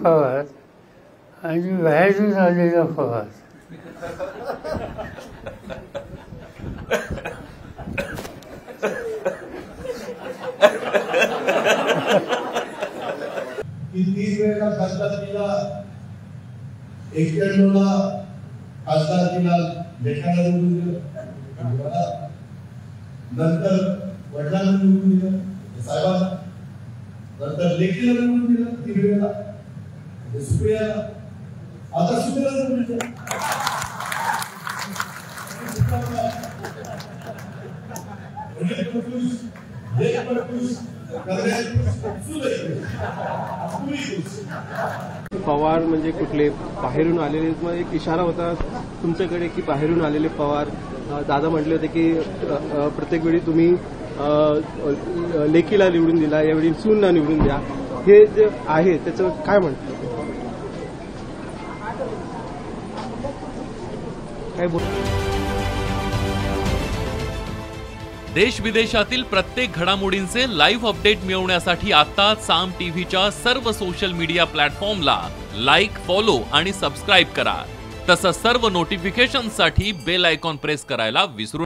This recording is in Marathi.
पवार आणि बाहेरून आलेला पवार. की 30 वेळेला खासदारकीला 91ला खासदारकीला लेखाला निवडून दिलं, नंतर वडिलांना निवडून दिलं, साहेबांना नंतर लेखीला निवडून दिलं 3 वेळेला, सुप्रियाला, आता सुप्रियाला निवडून दिलं. पवार म्हणजे कुठले बाहेरून आलेले, मग एक इशारा होता तुमच्याकडे की बाहेरून आलेले पवार. दादा म्हटले होते की प्रत्येक वेळी तुम्ही लेकीला निवडून दिला, यावेळी सूनला निवडून द्या. हे जे आहे त्याचं काय म्हणतात, काय बोल. देश विदेशातील प्रत्येक घडामोडींचे लाईव्ह अपडेट मिळवण्यासाठी आता साम टीव्हीच्या सर्व सोशल मीडिया प्लॅटफॉर्मला लाईक, फॉलो आणि सबस्क्राईब करा. तसंच सर्व नोटिफिकेशनसाठी बेल आयकॉन प्रेस करायला विसरू